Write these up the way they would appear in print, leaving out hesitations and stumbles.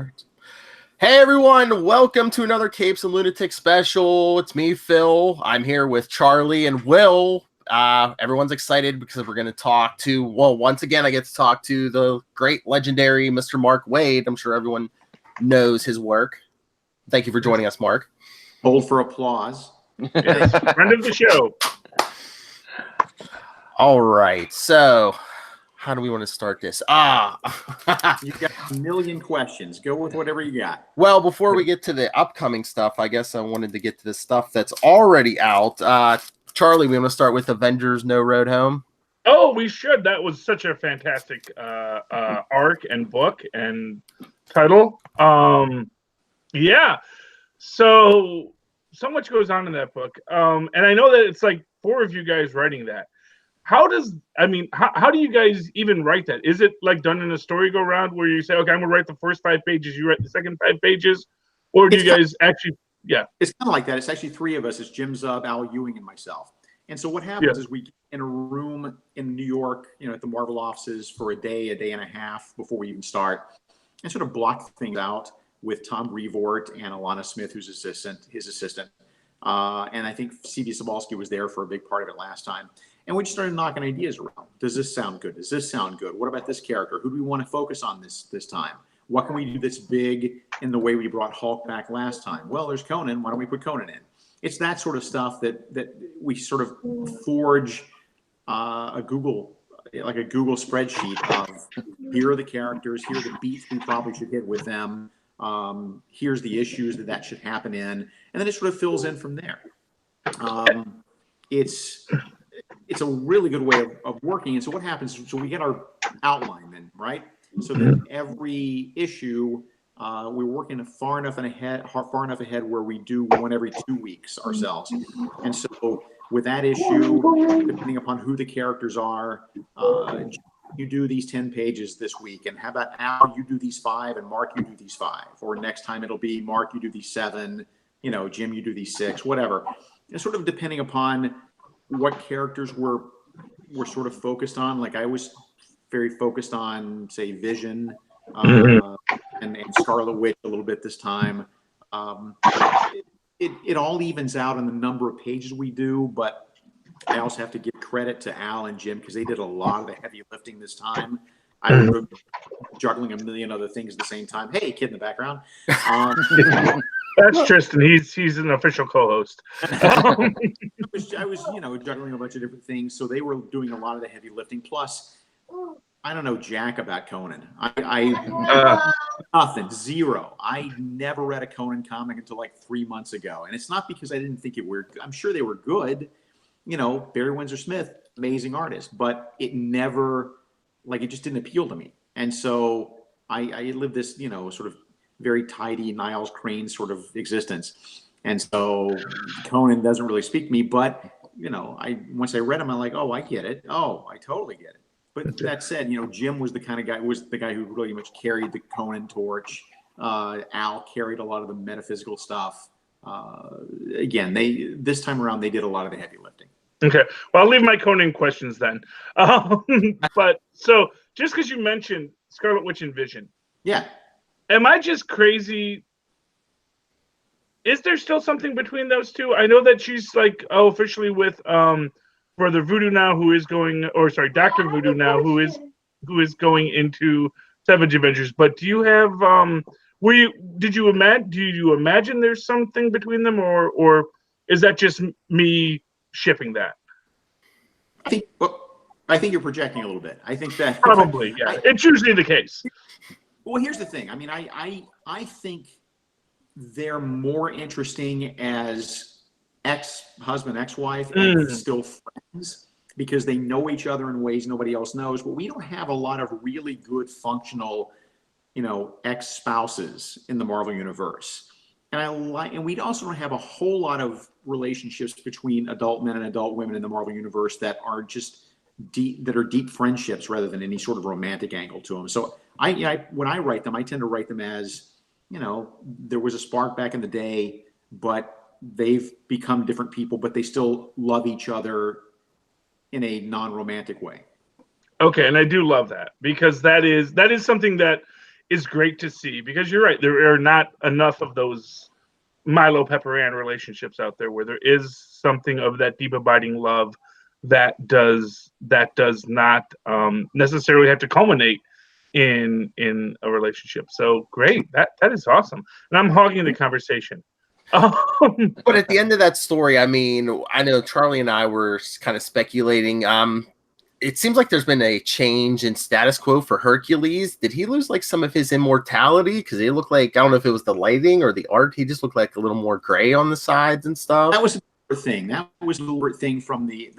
start. Hey everyone, welcome to another Capes and Lunatics special. It's me, Phil. I'm here with Charlie and Will. Everyone's excited because we're going to talk to, well, once again, I get to talk to the great legendary Mr. Mark Waid. I'm sure everyone knows his work. Thank you for joining us, Mark. Hold for applause. Yes, friend of the show. All right, so how do we want to start this? You got a million questions. Go with whatever you got. Well, before we get to the upcoming stuff, I guess I wanted to get to the stuff that's already out. Charlie, we want to start with Avengers No Road Home. Oh, we should. That was such a fantastic arc and book and title. Yeah. So much goes on in that book. And I know that it's like 4 of you guys writing that. How do you guys even write that? Is it like done in a story go round where you say, okay, I'm gonna write the first 5 pages, you write the second 5 pages, or do you guys actually? Yeah, it's kind of like that. It's actually 3 of us. It's Jim Zub, Al Ewing, and myself. And so what happens is we get in a room in New York, at the Marvel offices for a day and a half before we even start, and sort of block things out with Tom Brevoort and Alana Smith, who's his assistant. And I think C.B. Sobalski was there for a big part of it last time. And we just started knocking ideas around. Does this sound good? Does this sound good? What about this character? Who do we want to focus on this time? What can we do that's big in the way we brought Hulk back last time? Well, there's Conan. Why don't we put Conan in? It's that sort of stuff that we sort of forge a Google spreadsheet of here are the characters, here are the beats we probably should hit with them. Here's the issues that should happen in, and then it sort of fills in from there. It's a really good way of working. And so what happens? So we get our outline then, right? So that every issue, we're working far enough ahead where we do one every 2 weeks ourselves. And so with that issue, depending upon who the characters are, you do these 10 pages this week, and how about Al, you do these 5, and Mark, you do these 5, or next time it'll be Mark, you do these 7, Jim, you do these 6, whatever. And sort of depending upon what characters we're sort of focused on. Like I was very focused on, say, Vision and Scarlet Witch a little bit this time. It all evens out in the number of pages we do, but I also have to give credit to Al and Jim because they did a lot of the heavy lifting this time. I was juggling a million other things at the same time. Hey, kid in the background. That's Tristan. He's an official co-host. I was juggling a bunch of different things. So they were doing a lot of the heavy lifting. Plus, I don't know jack about Conan. Nothing, zero. I never read a Conan comic until like 3 months ago. And it's not because I didn't think it were. I'm sure they were good. Barry Windsor Smith, amazing artist, but it never, it just didn't appeal to me. And so I lived this, sort of very tidy Niles Crane sort of existence. And so Conan doesn't really speak to me, but once I read him, I'm like, oh, I get it. Oh, I totally get it. But that said, Jim was the guy who really much carried the Conan torch. Al carried a lot of the metaphysical stuff. Again, this time around they did a lot of the heavy lifting. Okay. Well, I'll leave my Conan questions then. But so just because you mentioned Scarlet Witch and Vision. Yeah. Am I just crazy? Is there still something between those two? I know that she's officially with Brother Voodoo now, Dr. Voodoo now, who is going into Savage Avengers. But do you have do you imagine there's something between them, or is that just me shipping that? I think you're projecting a little bit. I think that probably, yeah. It's usually the case. Well, here's the thing. I mean, I think they're more interesting as ex-husband, ex-wife, and still friends because they know each other in ways nobody else knows. But we don't have a lot of really good functional, ex-spouses in the Marvel universe. And we also don't have a whole lot of relationships between adult men and adult women in the Marvel universe that are just deep friendships rather than any sort of romantic angle to them. So when I write them, I tend to write them as, there was a spark back in the day, but they've become different people, but they still love each other in a non-romantic way. Okay, and I do love that because that is something that is great to see, because you're right. There are not enough of those Milo Pepperan relationships out there where there is something of that deep abiding love that does not necessarily have to culminate in a relationship. So great, that is awesome, and I'm hogging the conversation. But at the end of that story, I mean, I know Charlie and I were kind of speculating. It seems like there's been a change in status quo for Hercules. Did he lose like some of his immortality? Because he looked like, I don't know if it was the lighting or the art, he just looked like a little more gray on the sides and stuff. That was a thing. That was a little thing from the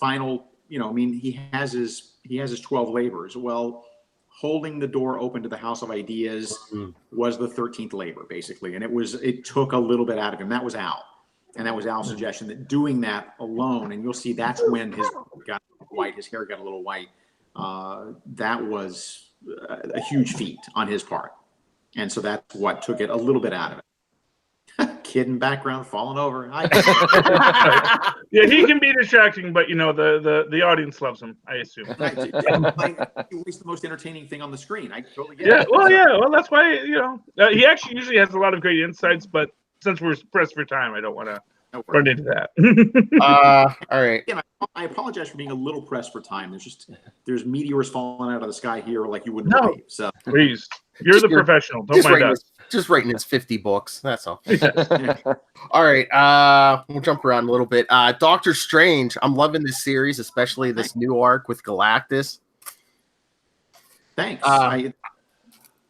final. You know, I mean, he has his 12 labors. Well, holding the door open to the House of Ideas was the 13th labor, basically, and it took a little bit out of him. That was Al, and that was Al's suggestion that doing that alone, and you'll see that's when his hair got a little white. That was a huge feat on his part, and so that's what took it a little bit out of it. Kid in background falling over. Yeah, he can be distracting, but you know the audience loves him, I assume. He's the most entertaining thing on the screen. I totally get it. Well, that's why he actually usually has a lot of great insights, but since we're pressed for time, I don't want to run into that. All right. Again, I apologize for being a little pressed for time. There's meteors falling out of the sky here like you wouldn't believe. So please, you're the professional. Don't mind us. Just writing his 50 books. That's all. All right. We'll jump around a little bit. Doctor Strange. I'm loving this series, especially this new arc with Galactus. Thanks. And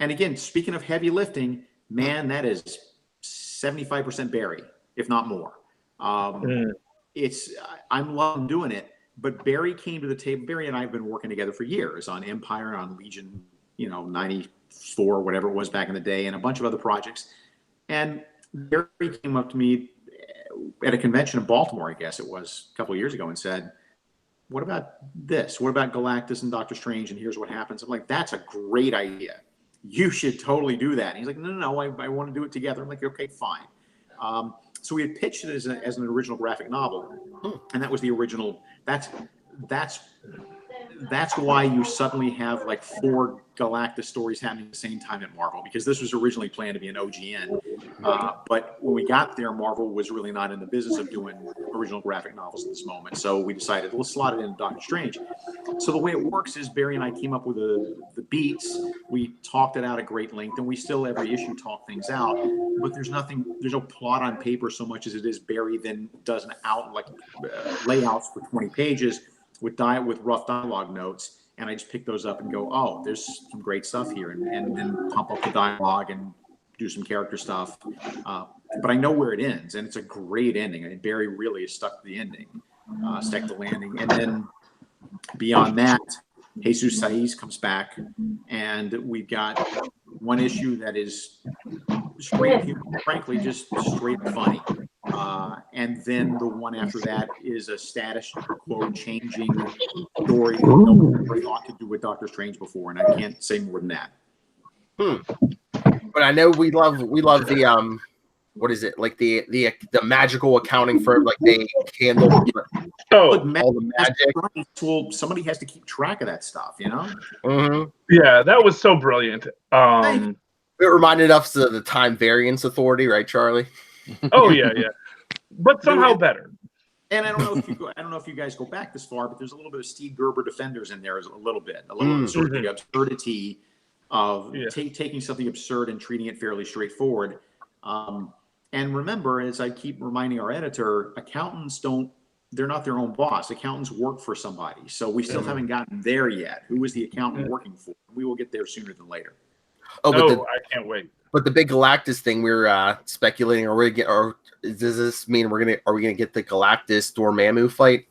again, speaking of heavy lifting, man, that is 75% Barry, if not more. I'm loving doing it, but Barry came to the table. Barry and I have been working together for years on Empire, on Legion, 94, whatever it was back in the day, and a bunch of other projects. And Barry came up to me at a convention in Baltimore, I guess it was a couple of years ago, and said, what about this? What about Galactus and Doctor Strange? And here's what happens. I'm like, that's a great idea. You should totally do that. And he's like, no, I want to do it together. I'm like, okay, fine. So we had pitched it as an original graphic novel, and that was the original. That's why you suddenly have like 4 Galactus stories happening at the same time at Marvel, because this was originally planned to be an OGN. But when we got there, Marvel was really not in the business of doing original graphic novels at this moment. So we decided, let's slot it into Doctor Strange. So the way it works is Barry and I came up with the beats. We talked it out at great length, and we still every issue talk things out. But there's no plot on paper so much as it is Barry then does layouts for 20 pages with rough dialogue notes, and I just pick those up and go, oh, there's some great stuff here, and then pump up the dialogue and do some character stuff. But I know where it ends, and it's a great ending. I mean, Barry really is stuck to the ending, stuck to the landing, and then beyond that, Jesus Saiz comes back, and we've got one issue that is frankly just straight funny. And then the one after that is a status quo changing story that no one ever thought to do with Doctor Strange before, and I can't say more than that. But I know we love the what is it, like the magical accounting firm, like they handle all the magic. Well, somebody has to keep track of that stuff, Mm-hmm. Yeah, that was so brilliant. It reminded us of the Time Variance Authority, right, Charlie? Oh yeah, but somehow better. And I don't know if you guys go back this far, but there's a little bit of Steve Gerber Defenders in there, a little sort of the absurdity of taking something absurd and treating it fairly straightforward. And remember, as I keep reminding our editor, accountants they're not their own boss. Accountants work for somebody. So we still haven't gotten there yet. Who is the accountant working for? We will get there sooner than later. I can't wait. But the big Galactus thing, we were speculating, does this mean are we gonna get the Galactus Dormammu fight?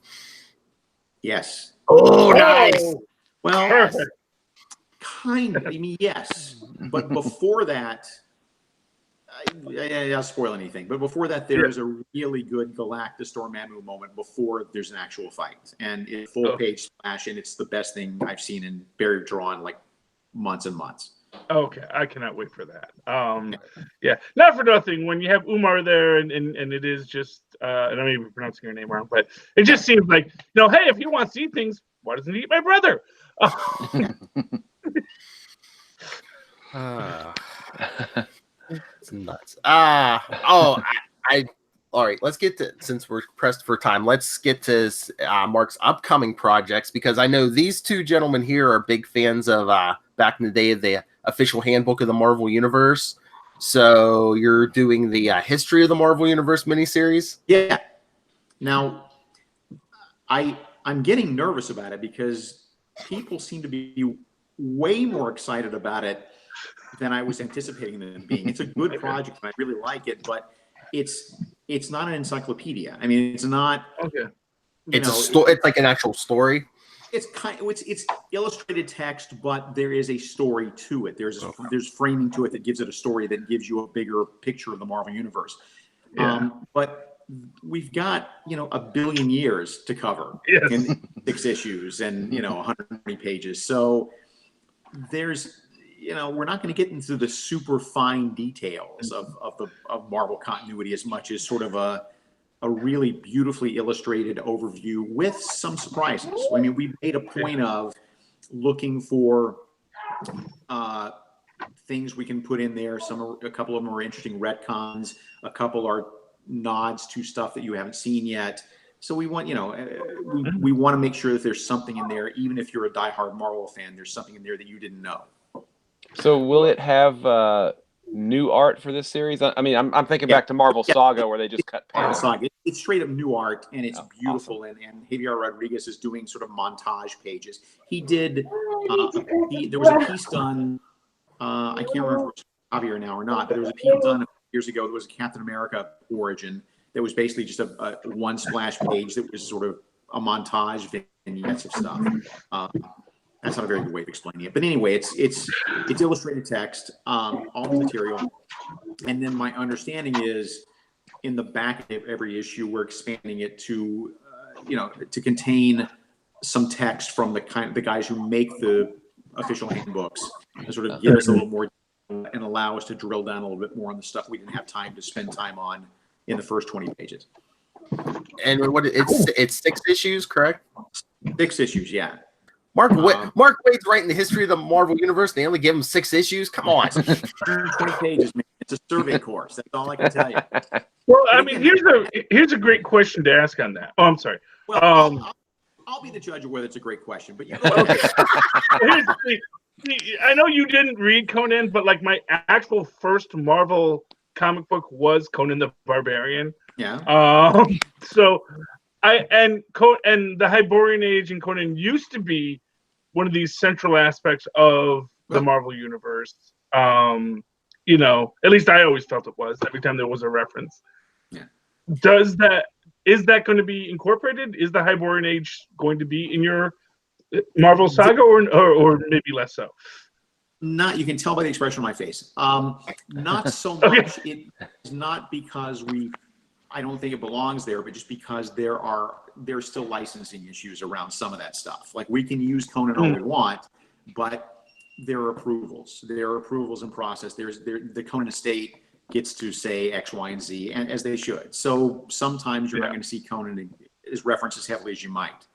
Yes. Oh, nice. Well, Perfect. Kind of. I mean, yes. But before that, I'll spoil anything. But before that, there's a really good Galactus Dormammu moment before there's an actual fight, and it's full page splash, and it's the best thing I've seen in Barry drawn like months and months. Okay, I cannot wait for that. Yeah, not for nothing. When you have Umar there, and it is just, I don't even pronouncing your name wrong, but it just seems like, hey, if he wants to eat things, why doesn't he eat my brother? It's nuts. All right, let's get to, since we're pressed for time, let's get to Mark's upcoming projects, because I know these two gentlemen here are big fans of back in the day of the official handbook of the Marvel Universe. So you're doing the history of the Marvel Universe miniseries? Yeah. Now, I'm getting nervous about it because people seem to be way more excited about it than I was anticipating them being. It's a good project and I really like it, but it's not an encyclopedia. I mean, it's not. Okay. It's like an actual story. It's illustrated text, but there is a story to it. There's framing to it that gives it a story that gives you a bigger picture of the Marvel Universe. Yeah. But we've got, a billion years to cover in 6 issues and, 120 pages. So there's, we're not going to get into the super fine details of Marvel continuity as much as sort of a really beautifully illustrated overview with some surprises. I mean, we made a point of looking for things we can put in there. A couple of them are interesting retcons. A couple are nods to stuff that you haven't seen yet. So we want, we want to make sure that there's something in there, even if you're a diehard Marvel fan, there's something in there that you didn't know. So will it have new art for this series? I mean, I'm thinking back to Marvel Saga where they just cut panels. Saga. It's straight up new art and it's beautiful. Awesome. And Javier Rodriguez is doing sort of montage pages. He did. There was a piece done. I can't remember if it was Javier now or not, but there was a piece done years ago that was a Captain America origin that was basically just a one splash page that was sort of a montage vignettes of stuff. That's not a very good way of explaining it, but anyway, it's illustrated text, all the material, and then my understanding is in the back of every issue we're expanding it to, to contain some text from the guys who make the official handbooks, and sort of give us a little more and allow us to drill down a little bit more on the stuff we didn't have time to spend time on in the first 20 pages. And it's 6 issues, correct? 6 issues, yeah. Mark Waid's writing the history of the Marvel Universe. They only give him 6 issues. Come on, 120 pages, man. It's a survey course. That's all I can tell you. Well, I mean, here's a great question to ask on that. Oh, I'm sorry. Well, I'll be the judge of whether it's a great question, but you go ahead. I know you didn't read Conan, but like my actual first Marvel comic book was Conan the Barbarian. Yeah. So and the Hyborian Age and Conan used to be one of these central aspects of the Marvel Universe. At least I always felt it was every time there was a reference. Yeah. Is that going to be incorporated? Is the Hyborian Age going to be in your Marvel Saga or maybe less so? Not, you can tell by the expression on my face. Not so much. Okay. It's not because I don't think it belongs there, but just because there's still licensing issues around some of that stuff. Like we can use Conan all we want, but there are approvals. There are approvals in process. The Conan estate gets to say X, Y, and Z, and as they should. So sometimes you're not going to see Conan as referenced as heavily as you might.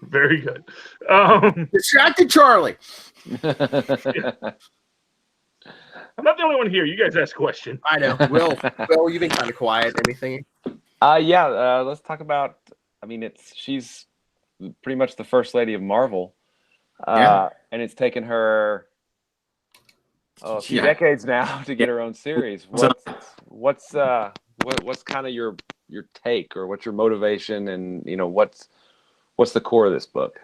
Very good. Distracted Charlie. I'm not the only one here. You guys ask a question. I know. Will, you've been kind of quiet. Anything? Let's talk about. I mean, she's pretty much the first lady of Marvel, and it's taken her a few decades now to get her own series. What's kind of your take, or what's your motivation, and what's the core of this book?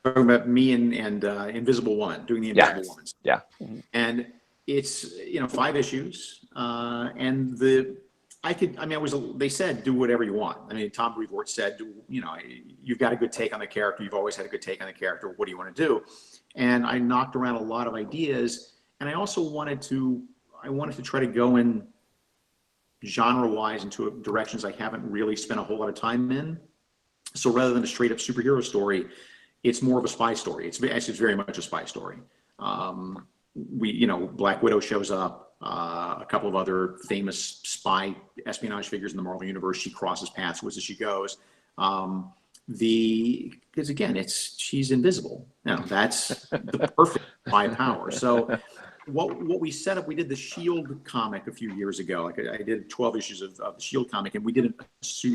Talking about me and Invisible Woman, doing the Invisible Woman. Yeah. And it's 5 issues, and they said do whatever you want. I mean, Tom Brevoort said, you've got a good take on the character. You've always had a good take on the character. What do you want to do? And I knocked around a lot of ideas, and I also wanted to try to go in genre-wise into directions I haven't really spent a whole lot of time in. So rather than a straight up superhero story, it's more of a spy story. It's very much a spy story. Black Widow shows up, a couple of other famous spy espionage figures in the Marvel Universe. She crosses paths with as she goes. because again, she's invisible. Now that's the perfect spy power. So what we set up, we did the Shield comic a few years ago. Like I did 12 issues of the Shield comic, and we did a Sue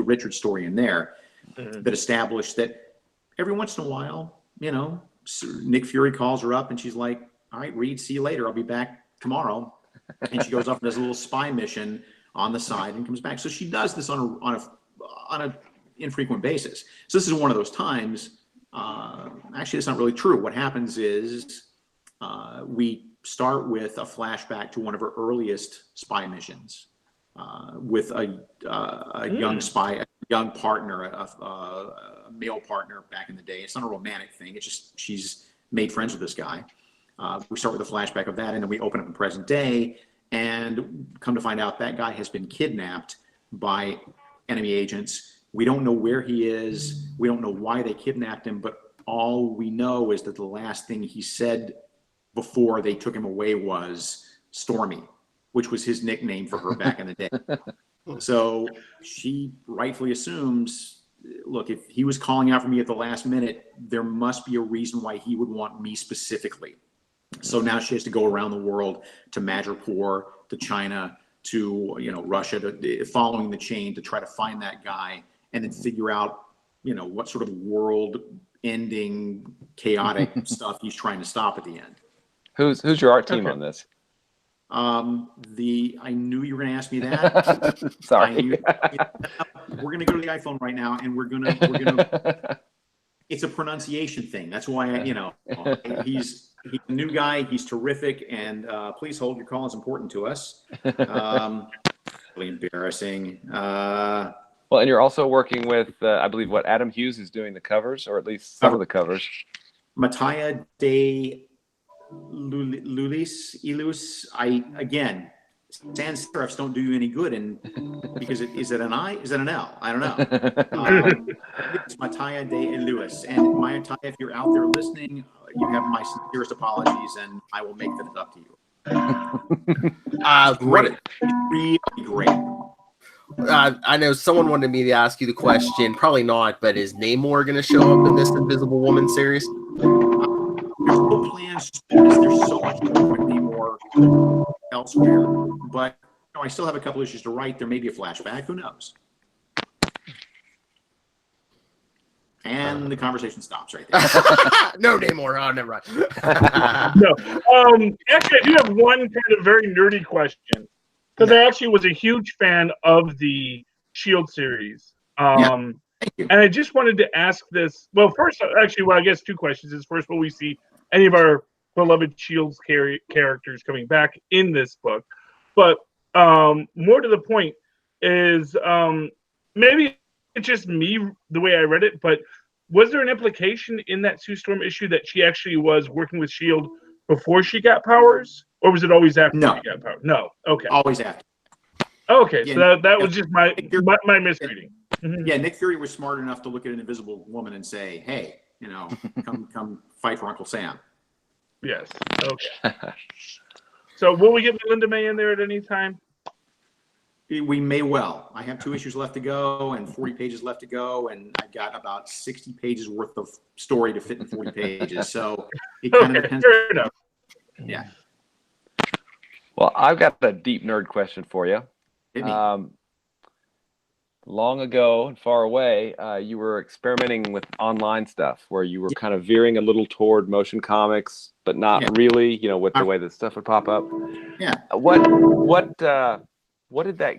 Richards story in there that established that every once in a while, Nick Fury calls her up and she's like, "All right, Reed, see you later. I'll be back tomorrow." And she goes off and does a little spy mission on the side and comes back. So she does this on a infrequent basis. So this is one of those times. Actually, it's not really true. What happens is we start with a flashback to one of her earliest spy missions with a young spy, a young partner, a male partner back in the day. It's not a romantic thing. It's just she's made friends with this guy. We start with a flashback of that, and then we open up in present day and come to find out that guy has been kidnapped by enemy agents. We don't know where he is. We don't know why they kidnapped him, but all we know is that the last thing he said before they took him away was Stormy, which was his nickname for her back in the day. So she rightfully assumes, look, if he was calling out for me at the last minute, there must be a reason why he would want me specifically. So now she has to go around the world to Madripoor, to China, to Russia, following the chain to try to find that guy and then figure out what sort of world-ending chaotic stuff he's trying to stop at the end. Who's your art team on this? I knew you were going to ask me that. Sorry. We're going to go to the iPhone right now, and we're going to. It's a pronunciation thing. That's why he's a new guy. He's terrific, and please hold. Your call is important to us. Really embarrassing. Well, and you're also working with, I believe, Adam Hughes is doing the covers, or at least some of the covers. Mattia de Ilus. Sans serifs don't do you any good, and because is it an I? Is it an L? I don't know. It's Mattia de Ilus, and Mattia, if you're out there listening, you have my sincerest apologies, and I will make that up to you. Great, really great. I know someone wanted me to ask you the question. Probably not, but is Namor going to show up in this Invisible Woman series? There's no plans because there's so much more with Namor elsewhere. But I still have a couple issues to write. There may be a flashback. Who knows? And the conversation stops right there. No Namor. Oh, never mind. No. Actually, I do have one kind of very nerdy question. Because I actually was a huge fan of the Shield series. And I just wanted to ask this. Well, first, actually, I guess two questions is first, will we see any of our beloved Shield's characters coming back in this book? But more to the point is maybe it's just me, the way I read it, but was there an implication in that Sue Storm issue that she actually was working with Shield before she got powers? Or was it always after she got powers? No. Okay. Always after. Okay, so that was just my misreading. Yeah, Nick Fury was smart enough to look at an invisible woman and say, "Hey, come fight for Uncle Sam." Yes. Okay. So will we get Linda May in there at any time? We may well. I have 2 issues left to go and 40 pages left to go, and I've got about 60 pages worth of story to fit in 40 pages. So it kind of depends. Fair enough. Yeah. Well, I've got a deep nerd question for you. Long ago and far away, you were experimenting with online stuff where you were kind of veering a little toward motion comics, but not really, with the way that stuff would pop up. Yeah. What did that?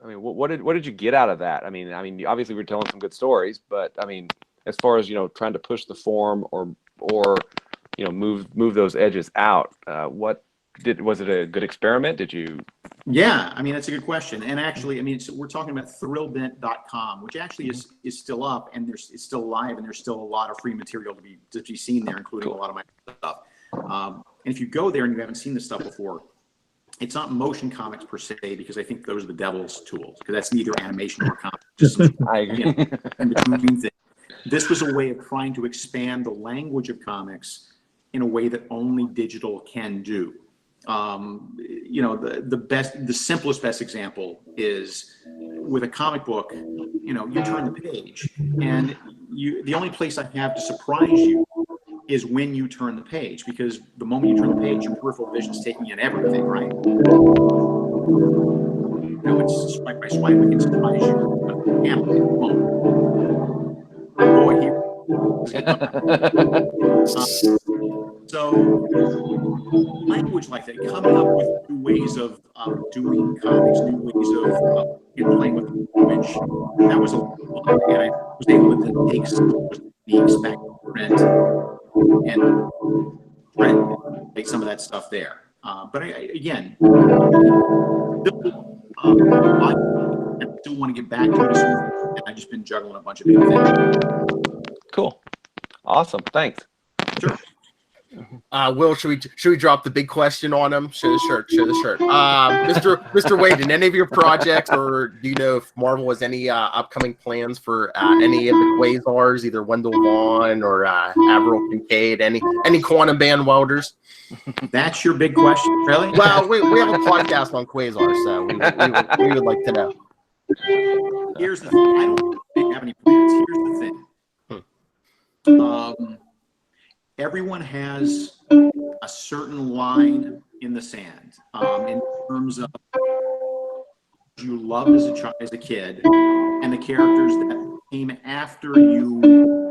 I mean, what did you get out of that? I mean, obviously we're telling some good stories, but I mean, as far as trying to push the form or move those edges out, was it a good experiment? Did you? Yeah, I mean, that's a good question. And actually, I mean, we're talking about thrillbent.com, which actually is still up and it's still live, and there's still a lot of free material to be seen there, including a lot of my stuff. And if you go there and you haven't seen this stuff before, it's not motion comics per se, because I think those are the devil's tools, because that's neither animation or comics. Just in between things. This was a way of trying to expand the language of comics in a way that only digital can do. you know, the simplest best example is with a comic book. You know, you turn the page, and the only place I have to surprise you is when you turn the page, because the moment you turn the page, your peripheral vision is taking in everything, right? You know, it's swipe by swipe, we can surprise you. Yeah, boy, so language like that, coming up with new ways of doing comics, new ways of playing with language, that was a lot of fun. And I was able to take some of the techniques back to print and make some of that stuff there. But again, I still want to get back to it, and I've just been juggling a bunch of big things. Cool. Awesome. Thanks. Sure. Will, should we drop the big question on him? Show the shirt. Mr. Waid, in any of your projects, or do you know if Marvel has any upcoming plans for any of the Quasars, either Wendell Vaughn or Avril Kincaid, any quantum band welders? That's your big question, really? Well, we have a podcast on Quasar, so we would like to know. Here's the thing. I don't think I have any plans. Here's the thing. Everyone has a certain line in the sand in terms of you loved as a kid, and the characters that came after you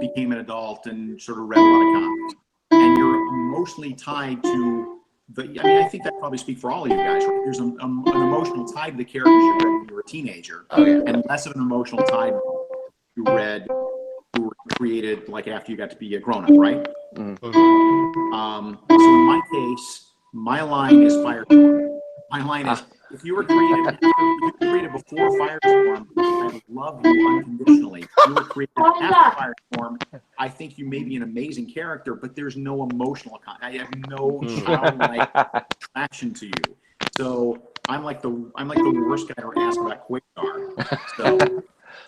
became an adult and sort of read a lot of comics, and you're emotionally tied to the. I mean, I think that probably speaks for all of you guys. Right? There's an emotional tie to the characters you read when you were a teenager, and less of an emotional tie you read who were created like after you got to be a grown-up, right? So in my case, my line is Firestorm. My line is, if you were created before Firestorm, I love you unconditionally. If you were created after Firestorm, I think you may be an amazing character, but there's no emotional I have no childlike attraction to you. So I'm like the worst guy to ask about Quasar. So.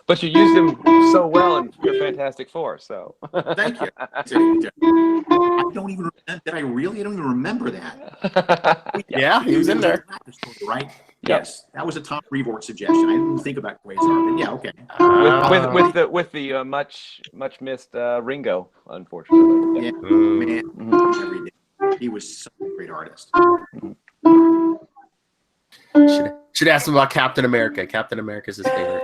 But you used him so well in your Fantastic Four, so. Thank you. I don't even remember. I don't even remember that. Yeah, he was in there. Right? Yes, that was a Tom Brevoort suggestion. I didn't even think about Quasar, but yeah, okay. With the much missed Ringo, unfortunately. Yeah, man, every day. He was such a great artist. Should ask him about Captain America. Captain America's his favorite.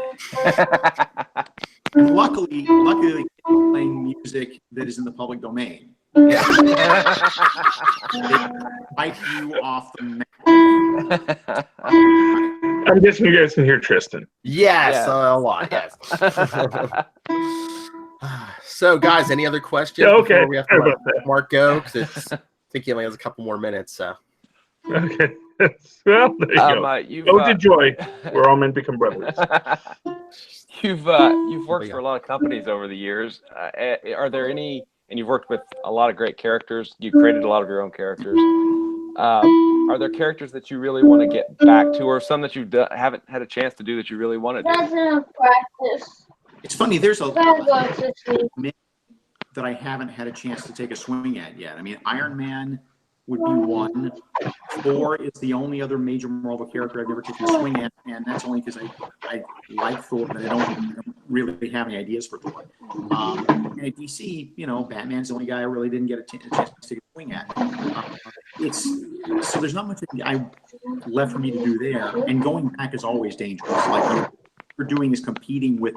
And luckily, he's playing music that is in the public domain. Yeah. They wipe you off the map. I'm guessing you guys can hear Tristan. Yes, a lot. Yes. So, guys, any other questions? Yeah, okay. Before we have to let Mark go, because I think he only has a couple more minutes. So. Okay. Well, there you go. Don't enjoy. We're all meant to become brothers. You've worked for a lot of companies over the years. Are there any? And you've worked with a lot of great characters. You created a lot of your own characters. Are there characters that you really want to get back to, or some that you haven't had a chance to do that you really want to do? That's enough practice. It's funny. There's a lot that I haven't had a chance to take a swing at yet. I mean, Iron Man would be one. Thor is the only other major Marvel character I've never taken a swing at, and that's only because I like Thor, but I don't really have any ideas for Thor. And at DC, you know, Batman's the only guy I really didn't get a chance to take a swing at. So there's not much left for me to do there, and going back is always dangerous. Like what you're doing is competing with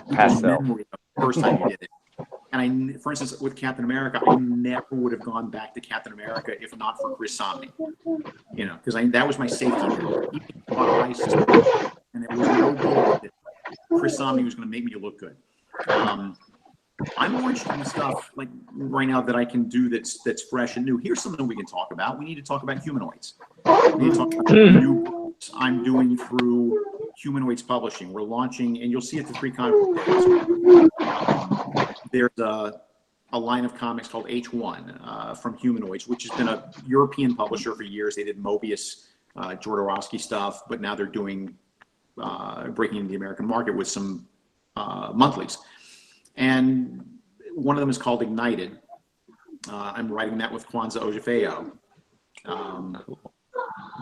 people's memory of the first time you did it. And for instance, with Captain America, I never would have gone back to Captain America if not for Chris Samnee. You know, because that was my safety net. And there was no goal that Chris Samnee was going to make me look good. I'm more interested in stuff like right now that I can do that's fresh and new. Here's something we can talk about. We need to talk about humanoids. We need to talk about new books I'm doing through Humanoids Publishing. We're launching, and you'll see it at the Free Comic Days. There's a line of comics called H1 from Humanoids, which has been a European publisher for years. They did Mobius, Jodorowsky stuff, but now they're doing breaking into the American market with some monthlies. And one of them is called Ignited. I'm writing that with Kwanzaa Ojafeo.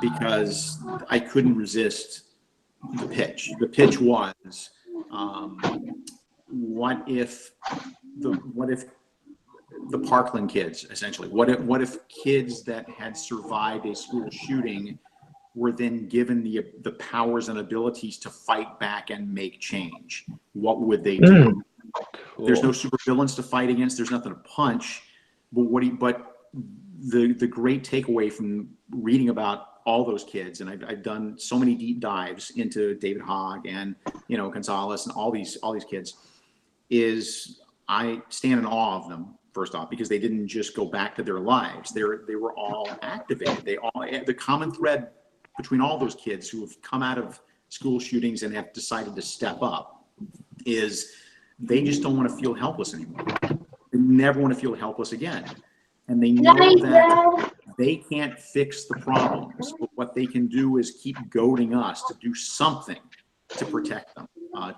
because I couldn't resist the pitch. The pitch was, what if the Parkland kids, essentially, what if kids that had survived a school shooting were then given the powers and abilities to fight back and make change? What would they do? Cool. There's no supervillains to fight against. There's nothing to punch. But the great takeaway from reading about all those kids, and I've done so many deep dives into David Hogg and Gonzalez and all these kids, is I stand in awe of them. First off, because they didn't just go back to their lives. They were all activated. The common thread between all those kids who have come out of school shootings and have decided to step up is they just don't want to feel helpless anymore. They never want to feel helpless again. And they know that they can't fix the problems, but what they can do is keep goading us to do something to protect them,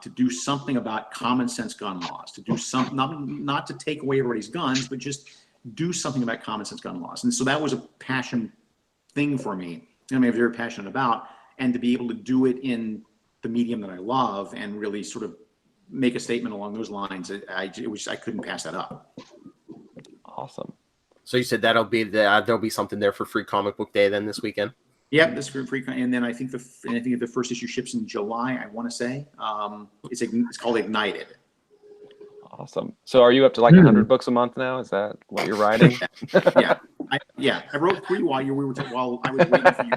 to do something about common sense gun laws, to do something, not to take away everybody's guns, but just do something about common sense gun laws. And so that was a passion thing for me. I'm very passionate about, and to be able to do it in the medium that I love and really sort of make a statement along those lines, I couldn't pass that up. Awesome. So you said there'll be something there for Free Comic Book Day then this weekend. Yep, this free, and then I think the first issue ships in July. I want to say it's called Ignited. Awesome. So are you up to like 100 books a month now? Is that what you're writing? Yeah. I wrote 3 while I was waiting for you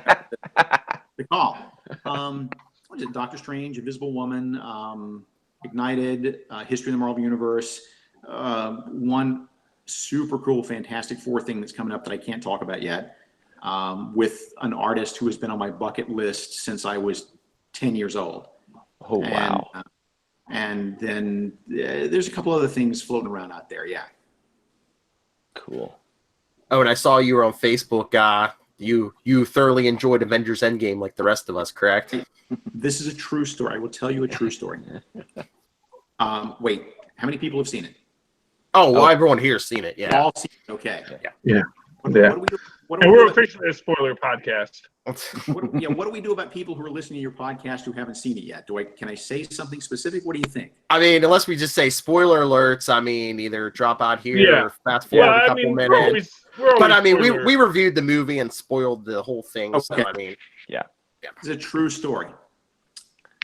to call. What is it? Doctor Strange, Invisible Woman, Ignited, History of the Marvel Universe. One super cool Fantastic Four thing that's coming up that I can't talk about yet, with an artist who has been on my bucket list since I was 10 years old. Oh, wow. And then there's a couple other things floating around out there. Yeah. Cool. Oh, and I saw you were on Facebook. You thoroughly enjoyed Avengers Endgame like the rest of us, correct? This is a true story. I will tell you a true story. Wait, how many people have seen it? Oh, well, everyone here's seen it. Yeah. All seen it. Okay. Yeah. What do we do? And we're officially a spoiler podcast. What do we do about people who are listening to your podcast who haven't seen it yet? Can I say something specific? What do you think? I mean, unless we just say spoiler alerts, I mean, either drop out here or fast forward a couple minutes. But I mean, we reviewed the movie and spoiled the whole thing. Okay. So, I mean, yeah. It's a true story.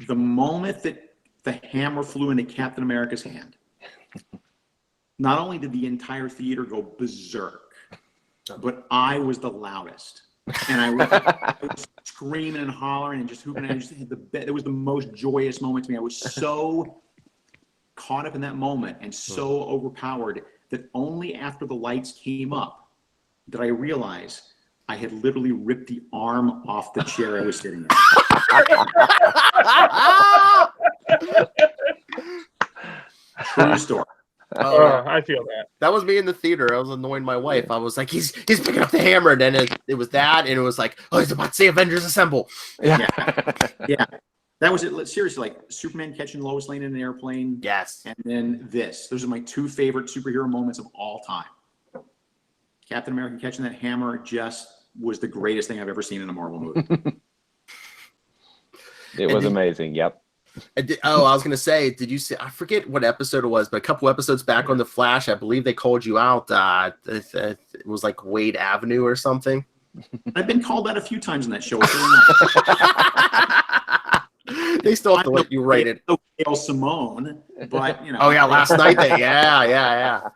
The moment that the hammer flew into Captain America's hand, not only did the entire theater go berserk, but I was the loudest, and I was screaming and hollering and just hooping. And I just had it was the most joyous moment to me. I was so caught up in that moment and so overpowered that only after the lights came up did I realize I had literally ripped the arm off the chair I was sitting in. True story. I feel that. That was me in the theater. I was annoying my wife. I was like, he's picking up the hammer, and then it was that, and it was like, oh, he's about to say Avengers Assemble. Yeah. That was it. Seriously, like Superman catching Lois Lane in an airplane. Yes. And then this. Those are my 2 favorite superhero moments of all time. Captain America catching that hammer just was the greatest thing I've ever seen in a Marvel movie. It was amazing. Yep. I was going to say, did you see, I forget what episode it was, but a couple episodes back on The Flash, I believe they called you out. It was like Waid Avenue or something. I've been called that a few times in that show. They still have to let you write it. Gail Simone, but Oh yeah, last night yeah.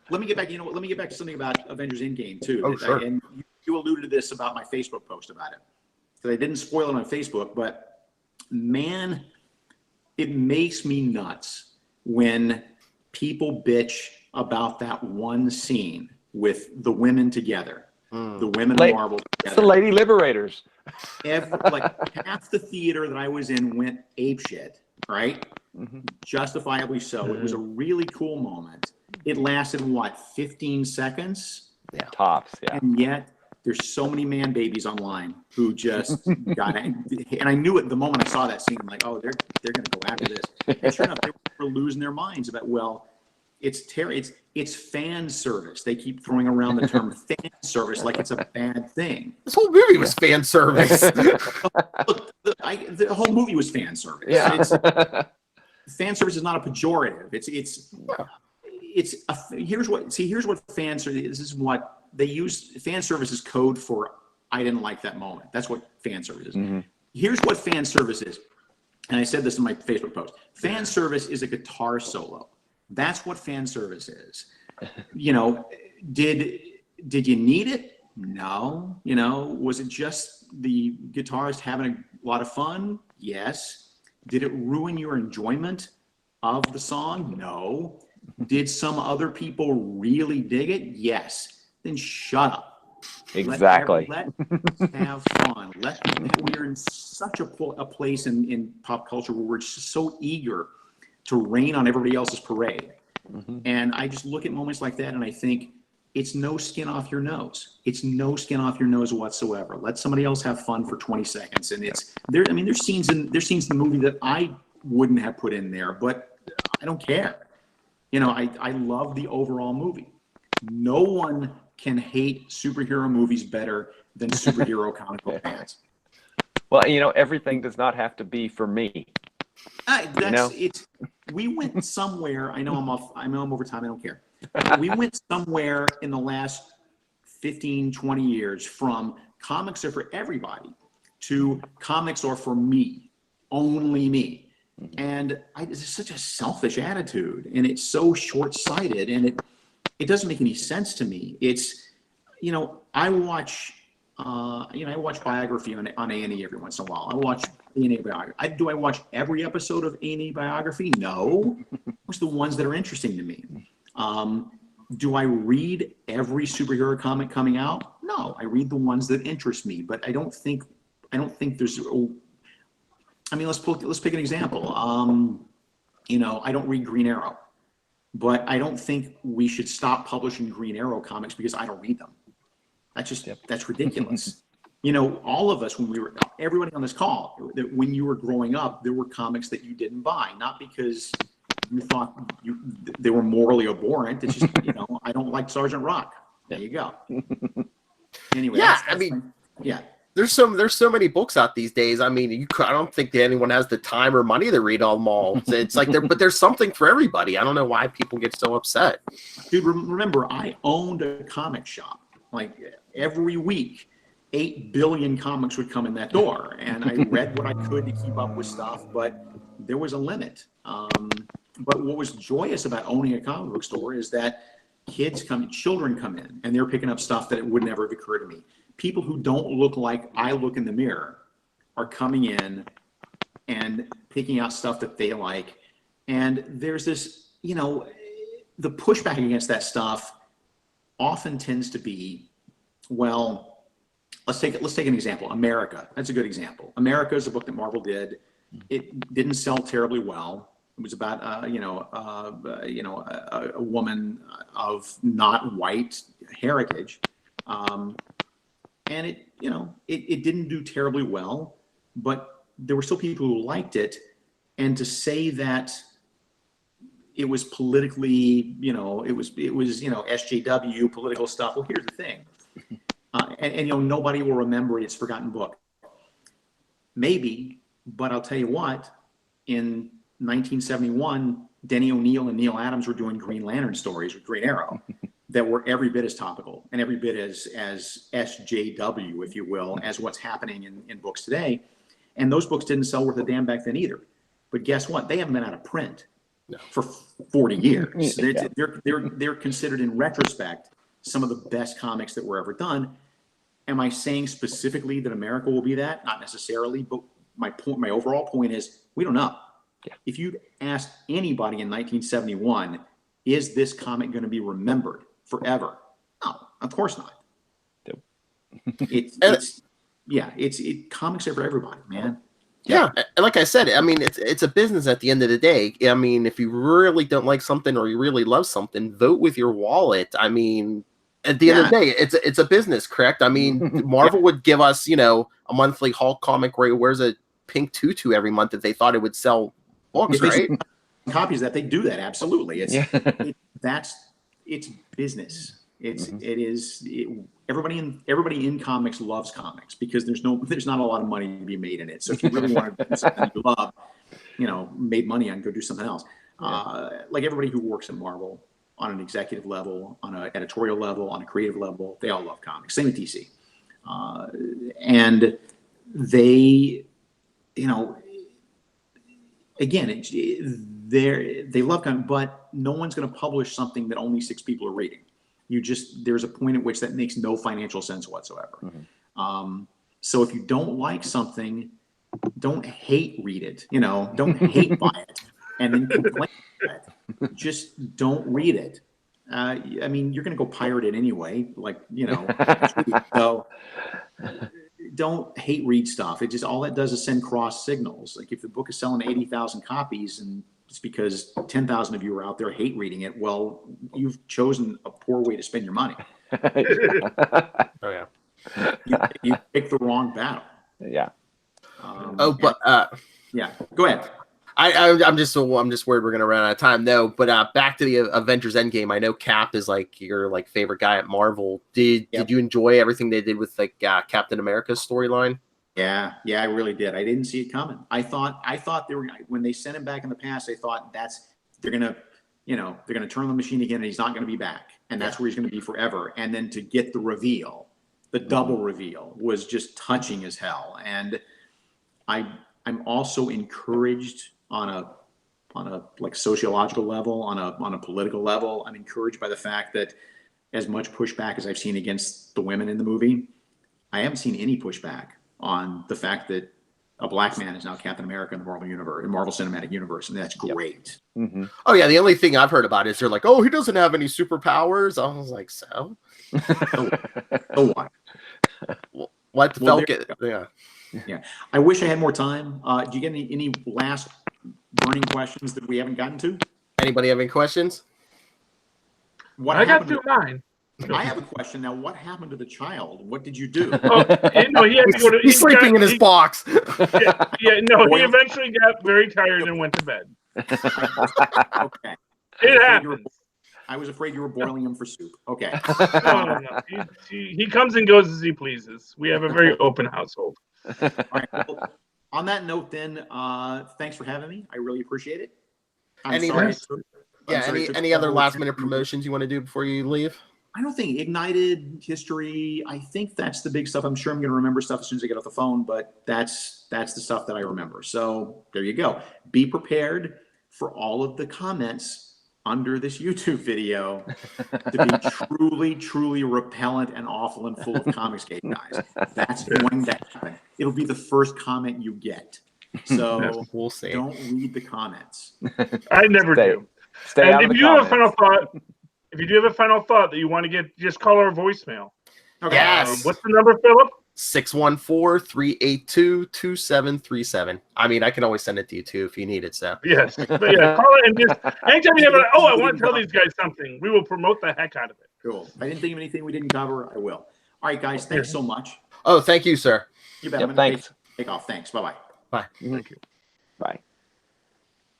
Let me get back. Let me get back to something about Avengers Endgame too. Oh, sure. And you alluded to this about my Facebook post about it. So I didn't spoil it on Facebook, but man, it makes me nuts when people bitch about that one scene with the women together, the women of Marvel together. It's the Lady Liberators. Half the theater that I was in went apeshit, right? Mm-hmm. Justifiably so. Mm-hmm. It was a really cool moment. It lasted, 15 seconds? Yeah. Tops, yeah. And yet, there's so many man babies online who just got it. And I knew it the moment I saw that scene. I'm like, oh, they're going to go after this. And sure enough, they were losing their minds about, well, it's fan service. They keep throwing around the term fan service like it's a bad thing. This whole movie was fan service. Look, the whole movie was fan service. Yeah. Fan service is not a pejorative. Here's what fan service. This is what they use. Fan service is code for I didn't like that moment. That's what fan service is. Mm-hmm. Here's what fan service is. And I said this in my Facebook post. Fan service is a guitar solo. That's what fan service is. You know, did you need it? No. You know, was it just the guitarist having a lot of fun? Yes. Did it ruin your enjoyment of the song? No. Did some other people really dig it? Yes. Then shut up. Exactly. Let have fun. We're in such a place in pop culture where we're just so eager to rain on everybody else's parade. Mm-hmm. And I just look at moments like that and I think it's no skin off your nose. It's no skin off your nose whatsoever. Let somebody else have fun for 20 seconds. And there's scenes in the movie that I wouldn't have put in there, but I don't care. You know, I love the overall movie. No one can hate superhero movies better than superhero comic book fans. Well, you know, everything does not have to be for me. We went somewhere. I know I'm over time. I don't care. We went somewhere in the last 15, 20 years from comics are for everybody to comics are for me, only me. And it's such a selfish attitude, and it's so short-sighted, and it doesn't make any sense to me. It's, you know, I watch biography on A&E every once in a while. I watch A&E biography. Do I watch every episode of A&E biography? No. What's the ones that are interesting to me? Do I read every superhero comic coming out? No. I read the ones that interest me, but I don't think there's. I mean, let's pick an example. You know, I don't read Green Arrow, but I don't think we should stop publishing Green Arrow comics because I don't read them. That's ridiculous. You know, all of us, everybody on this call, that when you were growing up, there were comics that you didn't buy, not because you thought they were morally abhorrent. It's just, you know, I don't like Sergeant Rock. There you go. Anyway, yeah. There's so many books out these days. I mean, I don't think that anyone has the time or money to read them all. It's like but there's something for everybody. I don't know why people get so upset. Dude, remember, I owned a comic shop. Like every week, 8 billion comics would come in that door, and I read what I could to keep up with stuff, but there was a limit. But what was joyous about owning a comic book store is that children come in, and they're picking up stuff that it would never have occurred to me. People who don't look like I look in the mirror are coming in and picking out stuff that they like. And there's this, you know, the pushback against that stuff often tends to be, well, let's take an example. America. That's a good example. America is a book that Marvel did. It didn't sell terribly well. It was about a woman of not white heritage. And it didn't do terribly well, but there were still people who liked it. And to say that it was politically, it was SJW political stuff. Well, here's the thing. And nobody will remember its forgotten book. Maybe, but I'll tell you what, in 1971, Denny O'Neil and Neil Adams were doing Green Lantern stories with Green Arrow that were every bit as topical and every bit as SJW, if you will, as what's happening in books today. And those books didn't sell worth a damn back then either. But guess what? They haven't been out of print for 40 years. They're considered, in retrospect, some of the best comics that were ever done. Am I saying specifically that America will be that? Not necessarily, but my overall point is we don't know. Yeah. If you asked anybody in 1971, is this comic going to be remembered forever? No, of course not. Comics are for everybody, man. Yeah, and like I said, I mean, it's a business at the end of the day. I mean, if you really don't like something or you really love something, vote with your wallet. I mean, at the end of the day, it's a business, correct? I mean, Marvel would give us, a monthly Hulk comic where he wears a pink tutu every month if they thought it would sell books, right? copies of that, they do that. Absolutely. It's, Yeah. it's business. Everybody in comics loves comics because there's not a lot of money to be made in it. So if you really want to do something you love, made money on, go do something else. Like everybody who works at Marvel on an executive level, on an editorial level, on a creative level, they all love comics. Same with DC. And they, again, they love comics, but no one's going to publish something that only 6 people are reading. There's a point at which that makes no financial sense whatsoever. Mm-hmm. So if you don't like something, don't hate read it, don't hate buy it and then complain about it. Just don't read it. I mean, you're going to go pirate it anyway, so don't hate read stuff. It just, all that does is send cross signals. Like if the book is selling 80,000 copies and it's because 10,000 of you are out there hate reading it, well, you've chosen a poor way to spend your money. Oh yeah. You picked the wrong battle. Yeah. Yeah, go ahead. I'm just worried we're gonna run out of time though. But back to the Avengers Endgame. I know Cap is like your favorite guy at Marvel. Did you enjoy everything they did with Captain America's storyline? Yeah, I really did. I didn't see it coming. I thought they were, when they sent him back in the past, I thought they're gonna turn the machine again and he's not gonna be back, and that's where he's gonna be forever. And then to get the reveal, the double reveal, was just touching as hell. And I'm also encouraged on a sociological level, on a political level. I'm encouraged by the fact that as much pushback as I've seen against the women in the movie, I haven't seen any pushback on the fact that a black man is now Captain America in the Marvel universe, in Marvel Cinematic Universe, and that's great. Yep. Mm-hmm. Oh yeah, the only thing I've heard about is they're like, oh, he doesn't have any superpowers. I was like, so what? What the Falcon? Yeah. I wish I had more time. Do you get any last burning questions that we haven't gotten to? Anybody have any questions? I got through mine. I have a question now. What happened to the child? What did you do? He had to go to. He's sleeping in his box. He eventually got very tired and went to bed. Okay. It happens. I was afraid you were boiling him for soup. Okay. No. He comes and goes as he pleases. We have a very open household. All right. Well, on that note, then, thanks for having me. I really appreciate it. Any other last minute promotions you want to do before you leave? I don't think Ignited, history. I think that's the big stuff. I'm sure I'm going to remember stuff as soon as I get off the phone, but that's the stuff that I remember. So there you go. Be prepared for all of the comments under this YouTube video to be truly, truly repellent and awful and full of Comicsgate guys. That's going to happen. It'll be the first comment you get. So we'll see. Don't read the comments. I never do. Stay out and of if the you have a final thought that you want to get, just call our voicemail. Okay. Yes. What's the number, Philip? 614-382-2737. I mean, I can always send it to you too if you need it. So yes, but yeah, call it and just anytime you have I want to tell these guys something, we will promote the heck out of it. Cool. If I didn't think of anything we didn't cover, I will. All right, guys, thanks so much. Oh, thank you, sir. You bet. Yep, thanks. Take off. Thanks. Bye-bye. Bye. Thank you. Bye.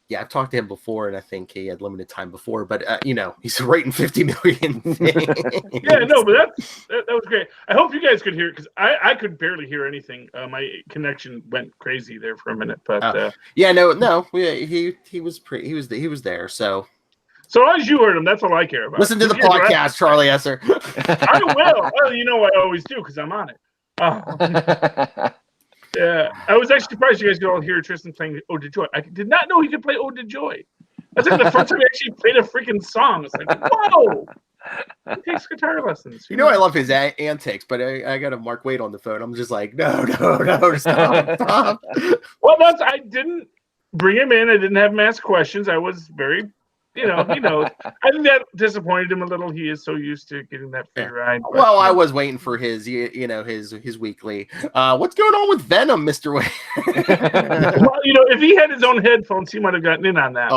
Yeah, I've talked to him before, and I think he had limited time before, but he's writing 50 million things. Yeah, no, but that was great. I hope you guys could hear it because I could barely hear anything. My connection went crazy there for a minute, but he was he was there. So as you heard him, that's all I care about. Listen to the podcast, right? Charlie Esser. I will. Well, I always do because I'm on it. Yeah, I was actually surprised you guys could all hear Tristan playing Ode to Joy. I did not know he could play Ode to Joy. That's like the first time he actually played a freaking song. It's like, whoa! He takes guitar lessons. I love his antics, but I got a Mark Waid on the phone. I'm just like, no, stop. Well, I didn't bring him in. I didn't have him ask questions. I was very, he knows. I think that disappointed him a little. He is so used to getting that free ride. But, well, I was waiting for his, his weekly. What's going on with Venom, Mr. Waid? Well, if he had his own headphones, he might have gotten in on that.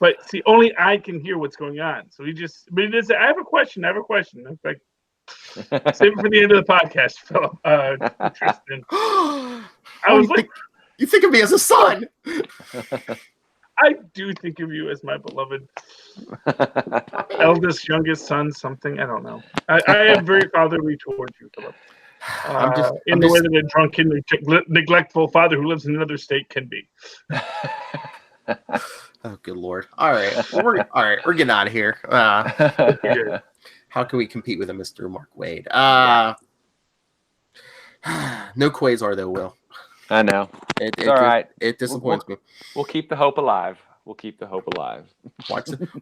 But see, only I can hear what's going on. So he just said, I have a question. I'm like, save it for the end of the podcast, Philip. Tristan. I was like, you think of me as a son. I do think of you as my beloved eldest, youngest son, something. I don't know. I am very fatherly towards you, Philip. In the way that a drunken, neglectful father who lives in another state can be. Oh, good Lord. All right. Well, we're getting out of here. How can we compete with a Mr. Mark Waid? No Quasar, though, Will. I know. It's all right. It disappoints me. We'll keep the hope alive.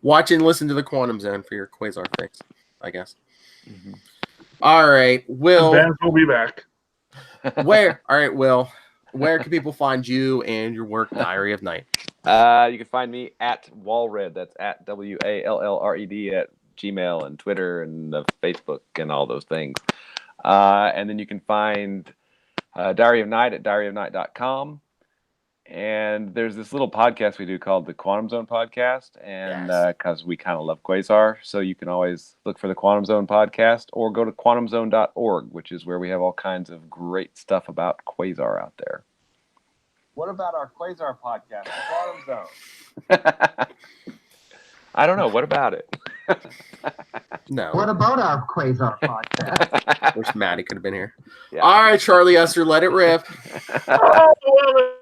Watch and listen to the Quantum Zone for your Quasar fix, I guess. Mm-hmm. All right, Will. Vans will be back. Where? All right, Will. Where can people find you and your work, Diary of Night? You can find me at Walred. That's at WALLRED at Gmail and Twitter and Facebook and all those things. And then you can find Diary of Night at diaryofnight.com. And there's this little podcast we do called the Quantum Zone Podcast, and because we kind of love Quasar, so you can always look for the Quantum Zone Podcast or go to quantumzone.org, which is where we have all kinds of great stuff about Quasar out there. What about our Quasar podcast, the Quantum Zone? I don't know. What about it? No. What about our Quasar podcast? Wish Maddie could have been here. Yeah. All right, Charlie Esther, let it rip. Well,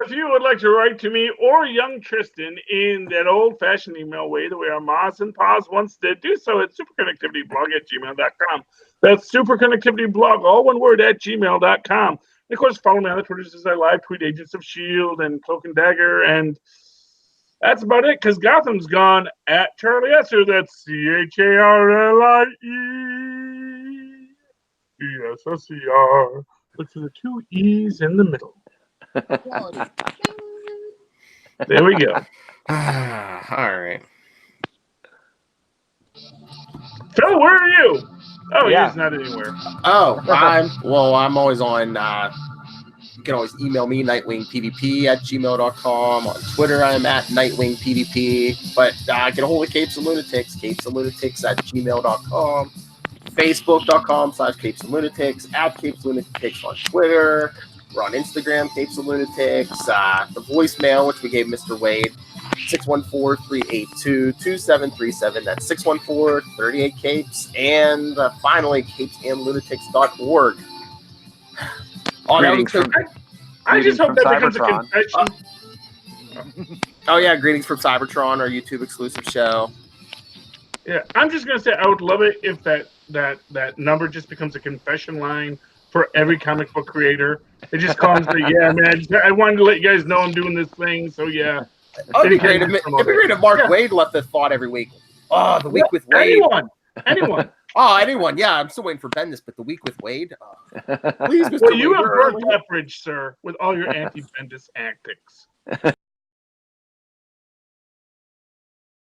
if you would like to write to me or young Tristan in that old-fashioned email way, the way our Moz and Paz once did, do so at superconnectivityblog@gmail.com. That's superconnectivityblog, all one word, @gmail.com. And of course, follow me on the Twitters as I live tweet Agents of S.H.I.E.L.D. and Cloak and Dagger, and that's about it, because Gotham's gone at Charlie Esser. That's CHARLIE ESSER. Look for the two E's in the middle. There we go. All right. Phil, where are you? Oh, yeah. He's not anywhere. Oh, I'm always on. You can always email me, nightwingpvp@gmail.com. On Twitter, I'm at nightwingpvp. But get a hold of Capes and Lunatics, capesandlunatics@gmail.com. Facebook.com/Capes and Lunatics, @Capes on Twitter. We're on Instagram, Capes and Lunatics. The voicemail, which we gave Mr. Waid, 614-382-2737. That's 614-38-CAPES. And finally, capesandlunatics.org. Oh, I just hope that becomes a confession. Oh, yeah, greetings from Cybertron, our YouTube exclusive show. Yeah, I'm just going to say I would love it if that number just becomes a confession line for every comic book creator. It just calls me, yeah, man, I wanted to let you guys know I'm doing this thing, so yeah. Oh, it'd be great if Mark Waid left the thought every week. Oh, the week with Waid. Anyone. Oh, anyone. Yeah, I'm still waiting for Bendis, but the week with Waid. Please, Mr. Well, you Waid, have burned that bridge, sir, with all your anti-Bendis antics.